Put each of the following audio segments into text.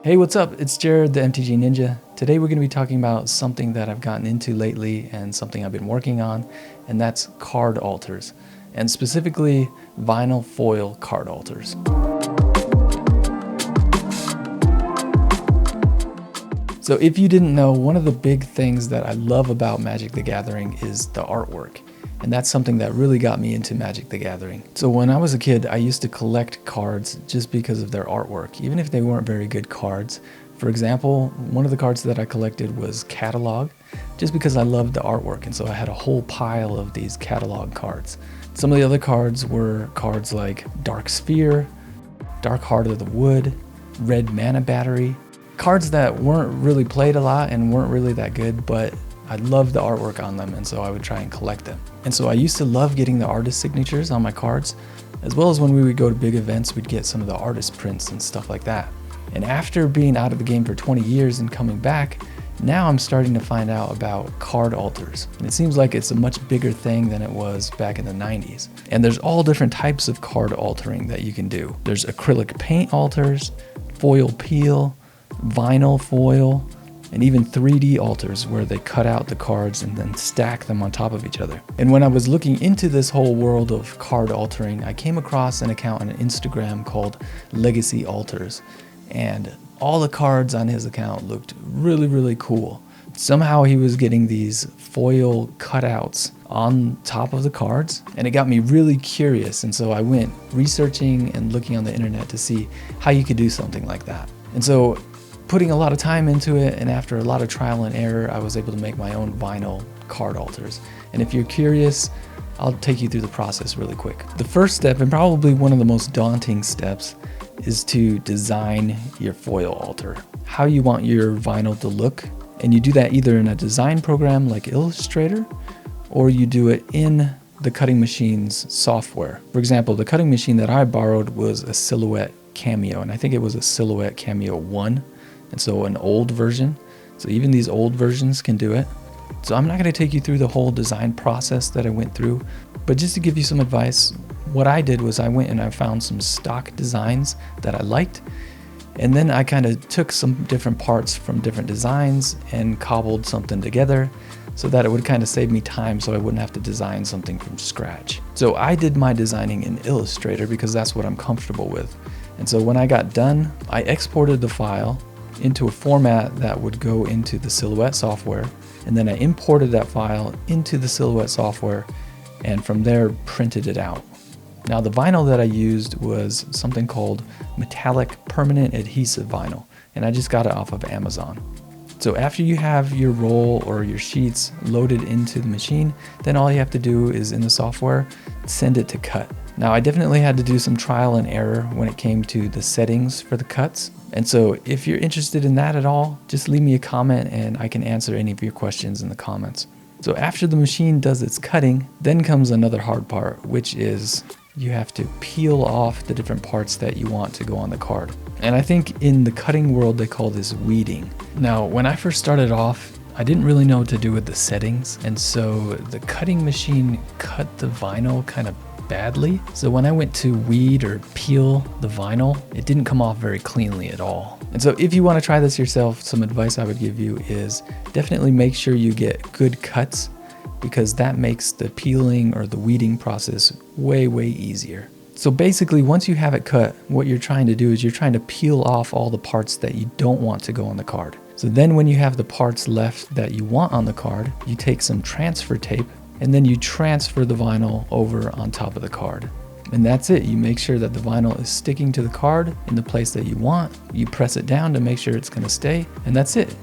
Hey, what's up? It's Jared, the MTG Ninja. Today we're going to be talking about something that I've gotten into lately and something I've been working on, and that's card alters, and specifically vinyl foil card alters. So if you didn't know, one of the big things that I love about Magic the Gathering is the artwork. And that's something that really got me into Magic the Gathering. So when I was a kid, I used to collect cards just because of their artwork, even if they weren't very good cards. For example, one of the cards that I collected was Catalog, just because I loved the artwork, and so I had a whole pile of these catalog cards. Some of the other cards were cards like Dark Sphere, Dark Heart of the Wood, Red Mana Battery, cards that weren't really played a lot and weren't really that good, but I loved the artwork on them, and so I would try and collect them. And so I used to love getting the artist signatures on my cards, as well as when we would go to big events, we'd get some of the artist prints and stuff like that. And after being out of the game for 20 years and coming back, now I'm starting to find out about card alters. And it seems like it's a much bigger thing than it was back in the 90s. And there's all different types of card altering that you can do. There's acrylic paint alters, foil peel, vinyl foil, and even 3D alters where they cut out the cards and then stack them on top of each other. And when I was looking into this whole world of card altering, I came across an account on Instagram called Legacy Alters. And all the cards on his account looked really, really cool. Somehow he was getting these foil cutouts on top of the cards, and it got me really curious. And so I went researching and looking on the internet to see how you could do something like that. And so putting a lot of time into it, and after a lot of trial and error, I was able to make my own vinyl card alters. And if you're curious, I'll take you through the process really quick. The first step, and probably one of the most daunting steps, is to design your foil alter, how you want your vinyl to look. And you do that either in a design program like Illustrator, or you do it in the cutting machine's software. For example, the cutting machine that I borrowed was a Silhouette Cameo, and I think it was a Silhouette Cameo 1. And so an old version. So even these old versions can do it. So I'm not going to take you through the whole design process that I went through, but just to give you some advice, what I did was I went and I found some stock designs that I liked, and then I kind of took some different parts from different designs and cobbled something together so that it would kind of save me time so I wouldn't have to design something from scratch. So I did my designing in Illustrator because that's what I'm comfortable with. And so when I got done, I exported the file into a format that would go into the Silhouette software, and then I imported that file into the Silhouette software, and from there printed it out. Now the vinyl that I used was something called metallic permanent adhesive vinyl, and I just got it off of Amazon. So after you have your roll or your sheets loaded into the machine, then all you have to do is in the software, send it to cut. Now I definitely had to do some trial and error when it came to the settings for the cuts. And so if you're interested in that at all, just leave me a comment and I can answer any of your questions in the comments. So after the machine does its cutting, then comes another hard part, which is you have to peel off the different parts that you want to go on the card. And I think in the cutting world, they call this weeding. Now, when I first started off, I didn't really know what to do with the settings. And so the cutting machine cut the vinyl kind of badly. So when I went to weed or peel the vinyl, it didn't come off very cleanly at all. And so if you want to try this yourself, some advice I would give you is definitely make sure you get good cuts, because that makes the peeling or the weeding process way, way easier. So basically, once you have it cut, what you're trying to do is you're trying to peel off all the parts that you don't want to go on the card. So then when you have the parts left that you want on the card, you take some transfer tape and then you transfer the vinyl over on top of the card. And that's it. You make sure that the vinyl is sticking to the card in the place that you want. You press it down to make sure it's going to stay, and that's it.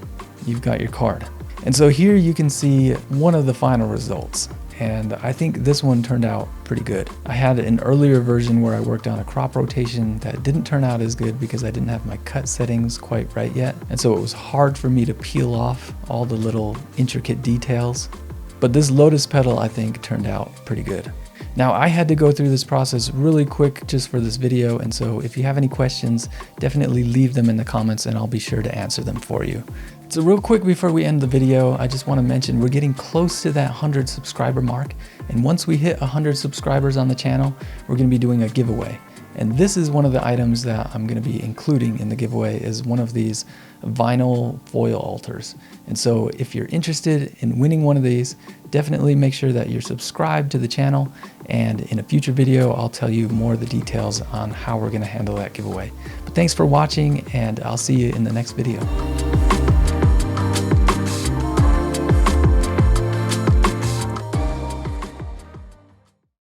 You've got your card. And so here you can see one of the final results. And I think this one turned out pretty good. I had an earlier version where I worked on a crop rotation that didn't turn out as good because I didn't have my cut settings quite right yet. And so it was hard for me to peel off all the little intricate details. But this lotus petal, I think, turned out pretty good. Now, I had to go through this process really quick just for this video, and so if you have any questions, definitely leave them in the comments and I'll be sure to answer them for you. So real quick before we end the video, I just want to mention we're getting close to that 100 subscriber mark, and once we hit 100 subscribers on the channel, we're going to be doing a giveaway. And this is one of the items that I'm going to be including in the giveaway, is one of these vinyl foil alters. And so if you're interested in winning one of these, definitely make sure that you're subscribed to the channel, and in a future video I'll tell you more of the details on how we're going to handle that giveaway. But thanks for watching, and I'll see you in the next video.